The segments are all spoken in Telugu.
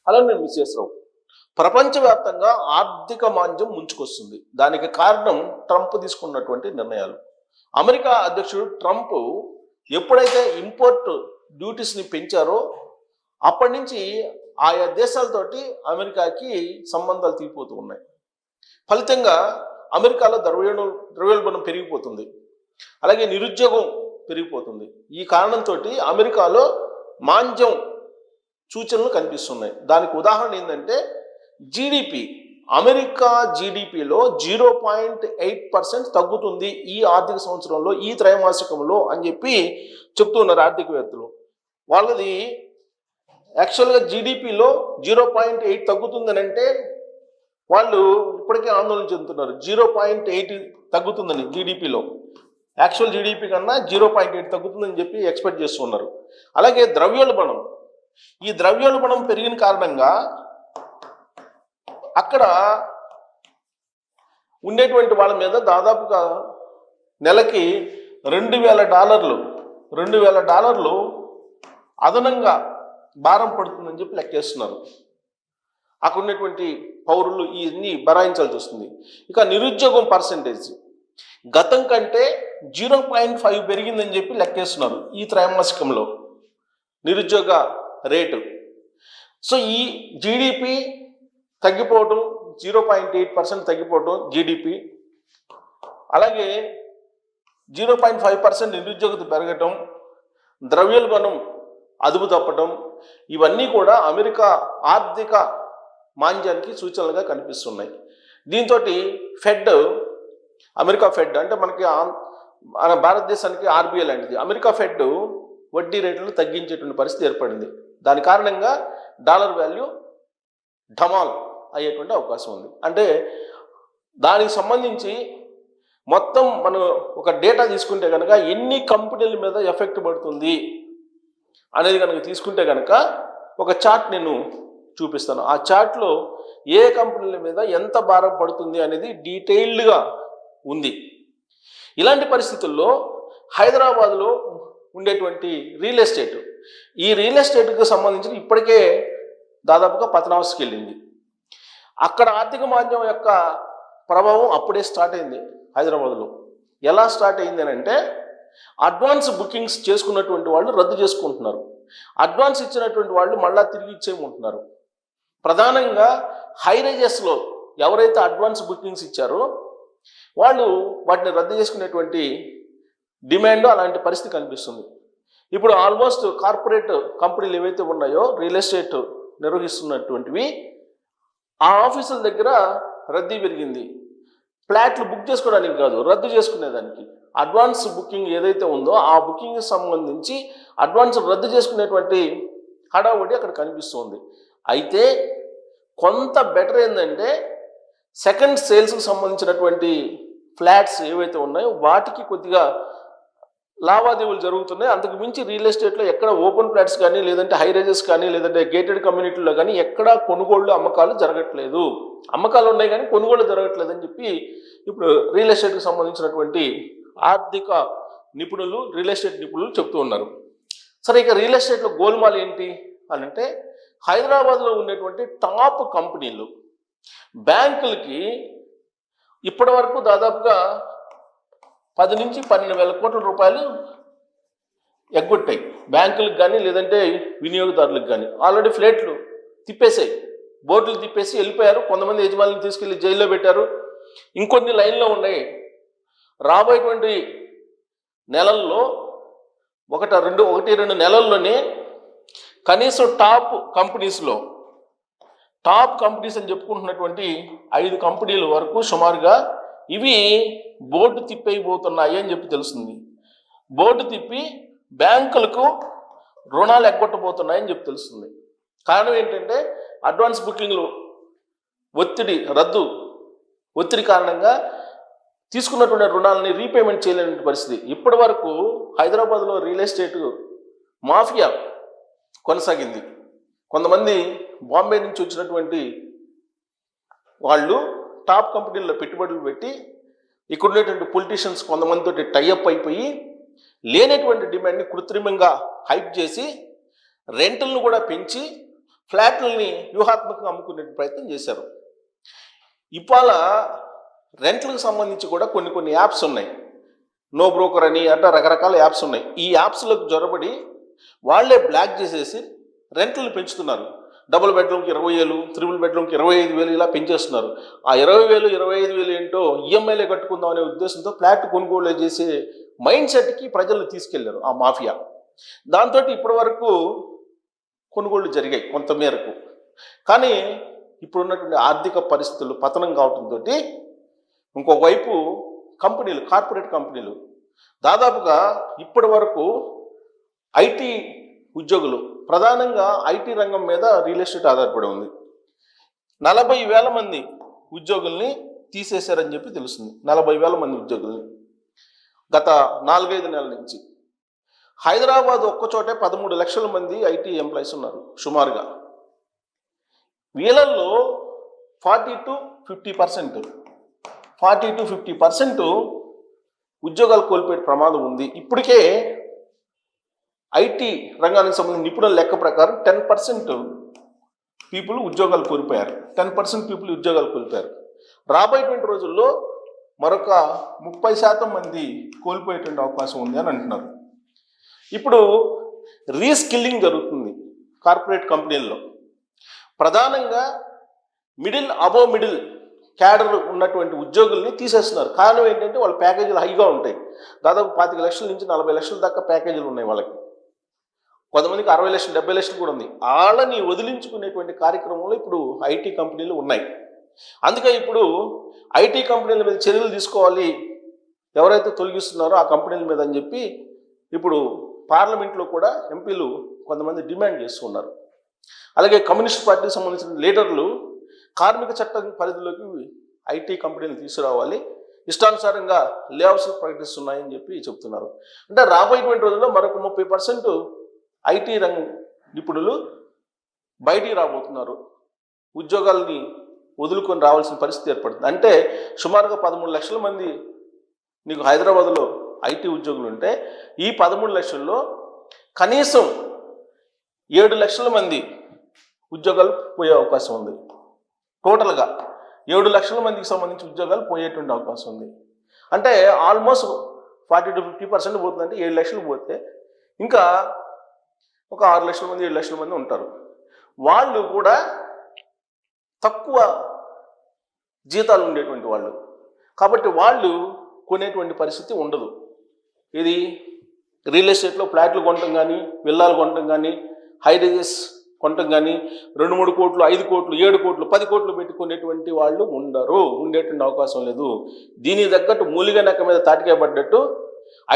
అలా నేను మిస్ రావు. ప్రపంచవ్యాప్తంగా ఆర్థిక మాంద్యం ముంచుకొస్తుంది. దానికి కారణం ట్రంప్ తీసుకున్నటువంటి నిర్ణయాలు. అమెరికా అధ్యక్షుడు ట్రంప్ ఎప్పుడైతే ఇంపోర్ట్ డ్యూటీస్ని పెంచారో అప్పటి నుంచి ఆయా దేశాలతోటి అమెరికాకి సంబంధాలు తీరిపోతూ ఉన్నాయి. ఫలితంగా అమెరికాలో ద్రవ్యోల్బణం పెరిగిపోతుంది, అలాగే నిరుద్యోగం పెరిగిపోతుంది. ఈ కారణంతో అమెరికాలో మాంద్యం సూచనలు కనిపిస్తున్నాయి. దానికి ఉదాహరణ ఏంటంటే జీడిపి. అమెరికా జీడిపిలో 0.8% తగ్గుతుంది ఈ ఆర్థిక సంవత్సరంలో, ఈ త్రైమాసికంలో అని చెప్పి చెప్తున్నారు ఆర్థికవేత్తలు. వాళ్ళది యాక్చువల్గా జీడిపిలో 0.8 తగ్గుతుందని అంటే వాళ్ళు ఇప్పటికే ఆందోళన చెందుతున్నారు. 0.8 తగ్గుతుందని జీడిపిలో, యాక్చువల్ జీడిపి కన్నా 0.8 తగ్గుతుందని చెప్పి ఎక్స్పెక్ట్ చేస్తున్నారు. అలాగే ద్రవ్యోల్బణం. ఈ ద్రవ్యోల్బణం పెరిగిన కారణంగా అక్కడ ఉండేటువంటి వాళ్ళ మీద దాదాపుగా నెలకి $2,000 అదనంగా భారం పడుతుందని చెప్పి లెక్కేస్తున్నారు. అక్కడ ఉన్నటువంటి పౌరులు ఇవన్నీ భరాయించాల్సి వస్తుంది. ఇక నిరుద్యోగం పర్సెంటేజ్ గతం కంటే 0.5 పెరిగిందని చెప్పి లెక్కేస్తున్నారు ఈ త్రైమాసికంలో నిరుద్యోగ రేటు. సో ఈ జీడిపి తగ్గిపోవడం, 0.8% తగ్గిపోవడం జీడిపి, అలాగే 0.5% నిరుద్యోగత పెరగటం, ద్రవ్యోల్బణం అదుపు తప్పటం, ఇవన్నీ కూడా అమెరికా ఆర్థిక మాంద్యానికి సూచనలుగా కనిపిస్తున్నాయి. దీంతో అమెరికా ఫెడ్ అంటే మన భారతదేశానికి ఆర్బీఐ లాంటిది. అమెరికా ఫెడ్ వడ్డీ రేట్లను తగ్గించేటువంటి పరిస్థితి ఏర్పడింది. దాని కారణంగా డాలర్ వాల్యూ ఢమాల్ అయ్యేటువంటి అవకాశం ఉంది. అంటే దానికి సంబంధించి మొత్తం మనం ఒక డేటా తీసుకుంటే కనుక ఎన్ని కంపెనీల మీద ఎఫెక్ట్ పడుతుంది అనేది కనుక తీసుకుంటే కనుక ఒక చార్ట్ నేను చూపిస్తాను. ఆ చార్ట్లో ఏ కంపెనీల మీద ఎంత భారం పడుతుంది అనేది డీటెయిల్డ్గా ఉంది. ఇలాంటి పరిస్థితుల్లో హైదరాబాద్లో ఉండేటువంటి రియల్ ఎస్టేట్, ఈ రియల్ ఎస్టేట్కి సంబంధించి ఇప్పటికే దాదాపుగా పతనావస్థకి వెళ్ళింది. అక్కడ ఆర్థిక మాంద్యం యొక్క ప్రభావం అప్పుడే స్టార్ట్ అయింది హైదరాబాద్లో. ఎలా స్టార్ట్ అయింది అని అంటే అడ్వాన్స్ బుకింగ్స్ చేసుకున్నటువంటి వాళ్ళు రద్దు చేసుకుంటున్నారు, అడ్వాన్స్ ఇచ్చినటువంటి వాళ్ళు మళ్ళా తిరిగి ఇచ్చేయమంటున్నారు. ప్రధానంగా హై రైజెస్లో ఎవరైతే అడ్వాన్స్ బుకింగ్స్ ఇచ్చారో వాళ్ళు వాటిని రద్దు చేసుకునేటువంటి డిమాండ్ అలాంటి పరిస్థితి కనిపిస్తుంది. ఇప్పుడు ఆల్మోస్ట్ కార్పొరేట్ కంపెనీలు ఏవైతే ఉన్నాయో రియల్ ఎస్టేట్ నిర్వహిస్తున్నటువంటివి, ఆ ఆఫీసుల దగ్గర రద్దీ పెరిగింది. ఫ్లాట్లు బుక్ చేసుకోవడానికి కాదు, రద్దు చేసుకునేదానికి. అడ్వాన్స్ బుకింగ్ ఏదైతే ఉందో ఆ బుకింగ్కి సంబంధించి అడ్వాన్స్ రద్దు చేసుకునేటువంటి హడావుడి అక్కడ కనిపిస్తుంది. అయితే కొంత బెటర్ ఏంటంటే సెకండ్ సేల్స్కి సంబంధించినటువంటి ఫ్లాట్స్ ఏవైతే ఉన్నాయో వాటికి కొద్దిగా లావాదేవీలు జరుగుతున్నాయి. అంతకు మించి రియల్ ఎస్టేట్లో ఎక్కడ ఓపెన్ ఫ్లాట్స్ కానీ, లేదంటే హై రైజెస్ కానీ, లేదంటే గేటెడ్ కమ్యూనిటీలో కానీ ఎక్కడా కొనుగోళ్లు అమ్మకాలు జరగట్లేదు. అమ్మకాలు ఉన్నాయి కానీ కొనుగోళ్లు జరగట్లేదు అని చెప్పి ఇప్పుడు రియల్ ఎస్టేట్కి సంబంధించినటువంటి ఆర్థిక నిపుణులు, రియల్ ఎస్టేట్ నిపుణులు చెప్తూ ఉన్నారు. సరే, ఇక రియల్ ఎస్టేట్లో గోల్మాల్ ఏంటి అని అంటే హైదరాబాద్లో ఉండేటువంటి టాప్ కంపెనీలు బ్యాంకులకి ఇప్పటి వరకు దాదాపుగా 10 నుంచి 12 వేల కోట్ల రూపాయలు ఎగ్గొట్టాయి బ్యాంకులకు కానీ, లేదంటే వినియోగదారులకు కానీ. ఆల్రెడీ ఫ్లేట్లు తిప్పేసాయి, బోర్డులు తిప్పేసి వెళ్ళిపోయారు. కొంతమంది యజమానులను తీసుకెళ్లి జైల్లో పెట్టారు. ఇంకొన్ని లైన్లో ఉన్నాయి. రాబోయేటువంటి నెలల్లో 1-2 నెలల్లోనే కనీసం టాప్ కంపెనీస్ అని చెప్పుకుంటున్నటువంటి 5 కంపెనీల వరకు సుమారుగా ఇవి బోర్డు తిప్పైపోతున్నాయి అని చెప్పి తెలుస్తుంది. బోర్డు తిప్పి బ్యాంకులకు రుణాలు ఎగ్గొట్టబోతున్నాయని చెప్పి తెలుస్తుంది. కారణం ఏంటంటే అడ్వాన్స్ బుకింగ్లు ఒత్తిడి కారణంగా తీసుకున్నటువంటి రుణాలని రీపేమెంట్ చేయలేని పరిస్థితి. ఇప్పటి వరకు హైదరాబాద్లో రియల్ ఎస్టేట్ మాఫియా కొనసాగింది. కొంతమంది బాంబే నుంచి వచ్చినటువంటి వాళ్ళు టాప్ కంపెనీల్లో పెట్టుబడులు పెట్టి ఇక్కడ ఉండేటువంటి పొలిటీషియన్స్ కొంతమందితో టైఅప్ అయిపోయి లేనటువంటి డిమాండ్ని కృత్రిమంగా హైప్ చేసి రెంట్లను కూడా పెంచి ఫ్లాట్లని వ్యూహాత్మకంగా అమ్ముకునే ప్రయత్నం చేశారు. ఇవాళ రెంట్లకు సంబంధించి కూడా కొన్ని యాప్స్ ఉన్నాయి. నో బ్రోకర్ అని అట్లా రకరకాల యాప్స్ ఉన్నాయి. ఈ యాప్స్లకు జొరబడి వాళ్ళే బ్లాక్ చేసేసి రెంట్లను పెంచుతున్నారు. డబుల్ బెడ్రూమ్కి 20,000, త్రిబుల్ బెడ్రూమ్కి 25,000 ఇలా పెంచేస్తున్నారు. ఆ 20,000, 25,000 ఏంటో ఈఎంఐలే కట్టుకుందాం అనే ఉద్దేశంతో ఫ్లాట్ కొనుగోలు చేసే మైండ్ సెట్కి ప్రజలు తీసుకెళ్లారు ఆ మాఫియా. దాంతో ఇప్పటి వరకు కొనుగోళ్లు జరిగాయి కొంత మేరకు. కానీ ఇప్పుడున్నటువంటి ఆర్థిక పరిస్థితులు పతనం కావడంతో ఇంకొక వైపు కంపెనీలు, కార్పొరేట్ కంపెనీలు దాదాపుగా ఇప్పటి వరకు ఐటీ ఉద్యోగులు, ప్రధానంగా ఐటీ రంగం మీద రియల్ ఎస్టేట్ ఆధారపడి ఉంది, 40,000 మంది ఉద్యోగుల్ని తీసేశారని చెప్పి తెలుస్తుంది. 40,000 మంది ఉద్యోగుల్ని గత 4-5 నెలల నుంచి. హైదరాబాద్ ఒక్కచోటే 13 లక్షల మంది ఐటీ ఎంప్లాయీస్ ఉన్నారు సుమారుగా. వీళ్ళల్లో 40-50% ఉద్యోగాలు కోల్పోయే ప్రమాదం ఉంది. ఇప్పటికే ఐటీ రంగానికి సంబంధించిన నిపుణుల లెక్క ప్రకారం 10% పీపుల్ ఉద్యోగాలు కోల్పోయారు. 10% పీపుల్ ఉద్యోగాలు కోల్పోయారు. రాబోయేటువంటి రోజుల్లో మరొక 30% మంది కోల్పోయేటువంటి అవకాశం ఉంది అని అంటున్నారు. ఇప్పుడు రీస్కిల్లింగ్ జరుగుతుంది కార్పొరేట్ కంపెనీల్లో. ప్రధానంగా అబోవ్ మిడిల్ క్యాడర్ ఉన్నటువంటి ఉద్యోగుల్ని తీసేస్తున్నారు. కారణం ఏంటంటే వాళ్ళ ప్యాకేజీలు హైగా ఉంటాయి. దాదాపు 25 లక్షల నుంచి 40 లక్షల దాకా ప్యాకేజీలు ఉన్నాయి వాళ్ళకి. కొంతమందికి 60 లక్షలు, 70 లక్షలు కూడా ఉంది. వాళ్ళని వదిలించుకునేటువంటి కార్యక్రమంలో ఇప్పుడు ఐటీ కంపెనీలు ఉన్నాయి. అందుకే ఇప్పుడు ఐటీ కంపెనీల మీద చర్యలు తీసుకోవాలి, ఎవరైతే తొలగిస్తున్నారో ఆ కంపెనీల మీద అని చెప్పి ఇప్పుడు పార్లమెంట్లో కూడా ఎంపీలు కొంతమంది డిమాండ్ చేస్తున్నారు. అలాగే కమ్యూనిస్ట్ పార్టీకి సంబంధించిన లీడర్లు కార్మిక చట్టం పరిధిలోకి ఐటీ కంపెనీలు తీసుకురావాలి, ఇష్టానుసారంగా లేఅవుట్స్ ప్రకటిస్తున్నాయని చెప్పి చెప్తున్నారు. అంటే రాబోయేటువంటి రోజుల్లో మరొక 30% ఐటీ రంగ నిపుణులు బయటికి రాబోతున్నారు. ఉద్యోగాలని వదులుకొని రావాల్సిన పరిస్థితి ఏర్పడుతుంది. అంటే సుమారుగా 13 లక్షల మంది నీకు హైదరాబాద్లో ఐటీ ఉద్యోగులు ఉంటే ఈ 13 లక్షల్లో కనీసం 7 లక్షల మంది ఉద్యోగాలు పోయే అవకాశం ఉంది. టోటల్గా 7 లక్షల మందికి సంబంధించి ఉద్యోగాలు పోయేటువంటి అవకాశం ఉంది. అంటే ఆల్మోస్ట్ 40-50% పోతుందంటే 7 లక్షలు పోతే ఇంకా ఒక 6 లక్షల మంది, 7 లక్షల మంది ఉంటారు. వాళ్ళు కూడా తక్కువ జీతాలు ఉండేటువంటి వాళ్ళు కాబట్టి వాళ్ళు కొనేటువంటి పరిస్థితి ఉండదు. ఇది రియల్ ఎస్టేట్లో ఫ్లాట్లు కొనటం కానీ, విల్లాలు కొనటం కానీ, హైరేజెస్ కొనటం కానీ 2-3 కోట్లు, 5 కోట్లు, 7 కోట్లు, 10 కోట్లు పెట్టుకునేటువంటి వాళ్ళు ఉండేటువంటి అవకాశం లేదు. దీనికి తగ్గట్టు మూలిగా నెక్క మీద తాటికాయ పడ్డట్టు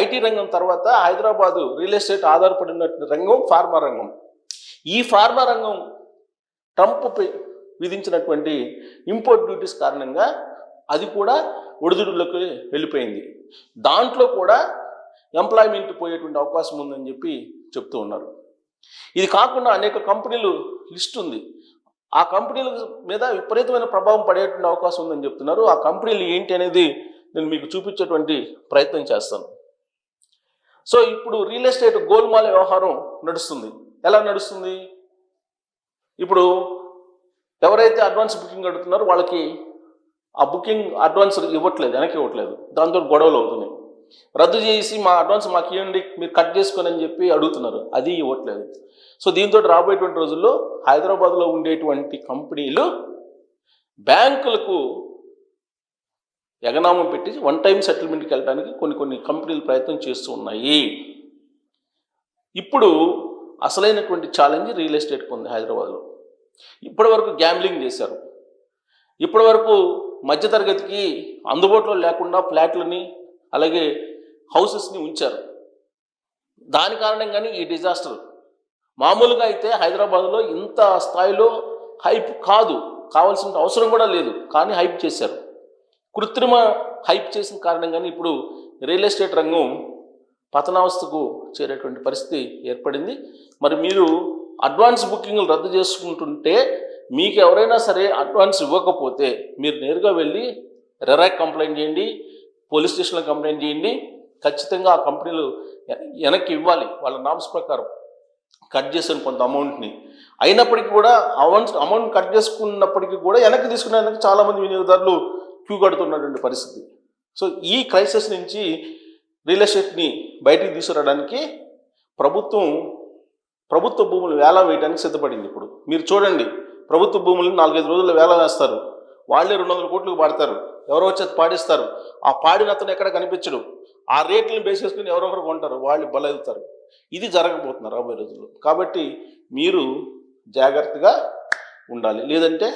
ఐటీ రంగం తర్వాత హైదరాబాదు రియల్ ఎస్టేట్ ఆధారపడినటువంటి రంగం ఫార్మా రంగం. ఈ ఫార్మా రంగం ట్రంప్ విధించినటువంటి ఇంపోర్ట్ డ్యూటీస్ కారణంగా అది కూడా ఒడిదుడులోకి వెళ్ళిపోయింది. దాంట్లో కూడా ఎంప్లాయ్మెంట్ పోయేటువంటి అవకాశం ఉందని చెప్పి చెప్తూ ఉన్నారు. ఇది కాకుండా అనేక కంపెనీలు లిస్ట్ ఉంది. ఆ కంపెనీల మీద విపరీతమైన ప్రభావం పడేటువంటి అవకాశం ఉందని చెప్తున్నారు. ఆ కంపెనీలు ఏంటి అనేది నేను మీకు చూపించేటువంటి ప్రయత్నం చేస్తాను. సో ఇప్పుడు రియల్ ఎస్టేట్ గోల్మాల వ్యవహారం నడుస్తుంది. ఎలా నడుస్తుంది? ఇప్పుడు ఎవరైతే అడ్వాన్స్ బుకింగ్ అడుగుతున్నారో వాళ్ళకి ఆ బుకింగ్ అడ్వాన్స్ వెనక్కి ఇవ్వట్లేదు. దాంతో గొడవలు అవుతున్నాయి. రద్దు చేసి మా అడ్వాన్స్ మాకు ఇవ్వండి, మీరు కట్ చేసుకొని అని చెప్పి అడుగుతున్నారు, అది ఇవ్వట్లేదు. సో దీంతో రాబోయేటువంటి రోజుల్లో హైదరాబాద్లో ఉండేటువంటి కంపెనీలు బ్యాంకులకు ఎగనామం పెట్టి 1 టైం సెటిల్మెంట్కి వెళ్ళడానికి కొన్ని కంపెనీలు ప్రయత్నం చేస్తూ ఉన్నాయి. ఇప్పుడు అసలైనటువంటి ఛాలెంజ్ రియల్ ఎస్టేట్కి ఉంది హైదరాబాద్లో. ఇప్పటి వరకు గ్యాంబ్లింగ్ చేశారు. ఇప్పటి వరకు మధ్యతరగతికి అందుబాటులో లేకుండా ఫ్లాట్లని అలాగే హౌసెస్ని ఉంచారు. దాని కారణంగానే ఈ డిజాస్టర్. మామూలుగా అయితే హైదరాబాద్లో ఇంత స్థాయిలో హైప్ కావాల్సిన అవసరం కూడా లేదు, కానీ హైప్ చేశారు. కృత్రిమ హైప్ చేసిన కారణంగానే ఇప్పుడు రియల్ ఎస్టేట్ రంగం పతనావస్థకు చేరేటువంటి పరిస్థితి ఏర్పడింది. మరి మీరు అడ్వాన్స్ బుకింగ్లు రద్దు చేసుకుంటుంటే మీకు ఎవరైనా సరే అడ్వాన్స్ ఇవ్వకపోతే మీరు నేరుగా వెళ్ళి రెరాక్ కంప్లైంట్ చేయండి, పోలీస్ స్టేషన్లో కంప్లైంట్ చేయండి. ఖచ్చితంగా ఆ కంపెనీలు వెనక్కి ఇవ్వాలి వాళ్ళ నామ్స్ ప్రకారం. కట్ చేశాను కొంత అమౌంట్ని. అయినప్పటికీ కూడా అమౌంట్ కట్ చేసుకున్నప్పటికీ కూడా వెనక్కి తీసుకునేందుకు చాలామంది వినియోగదారులు క్యూ కడుతున్నటువంటి పరిస్థితి. సో ఈ క్రైసిస్ నుంచి రియల్ ఎస్టేట్ని బయటికి తీసుకురావడానికి ప్రభుత్వ భూములు వేలం వేయడానికి సిద్ధపడింది. ఇప్పుడు మీరు చూడండి, ప్రభుత్వ భూములు 4-5 రోజుల్లో వేలం వేస్తారు. వాళ్ళే 200 కోట్లకు పాడతారు. ఎవరో వచ్చి పాడిస్తారు. ఆ పాడిన అతను ఎక్కడ కనిపించడు. ఆ రేట్లను బేస్ చేసుకుని ఎవరొకరు కొంటారు, వాళ్ళు బలవుతారు. ఇది జరగబోతున్నారు రాబోయే రోజుల్లో. కాబట్టి మీరు జాగ్రత్తగా ఉండాలి, లేదంటే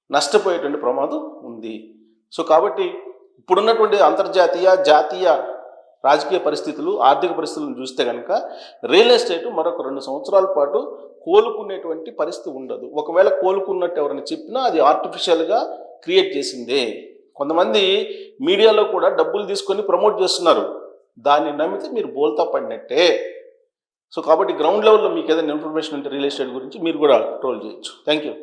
నష్టపోయేటువంటి ప్రమాదం ఉంది. సో కాబట్టి ఇప్పుడున్నటువంటి అంతర్జాతీయ జాతీయ రాజకీయ పరిస్థితులు, ఆర్థిక పరిస్థితులను చూస్తే కనుక రియల్ ఎస్టేట్ మరొక 2 సంవత్సరాల పాటు కోలుకునేటువంటి పరిస్థితి ఉండదు. ఒకవేళ కోలుకున్నట్టు ఎవరైనా చెప్పినా అది ఆర్టిఫిషియల్గా క్రియేట్ చేసిందే. కొంతమంది మీడియాలో కూడా డబ్బులు తీసుకొని ప్రమోట్ చేస్తున్నారు. దాన్ని నమ్మితే మీరు బోల్తా పడినట్టే. సో కాబట్టి గ్రౌండ్ లెవెల్లో మీకు ఏదైనా ఇన్ఫర్మేషన్ ఉంటే రియల్ ఎస్టేట్ గురించి మీరు కూడా ట్రోల్ చేయొచ్చు. Thank you.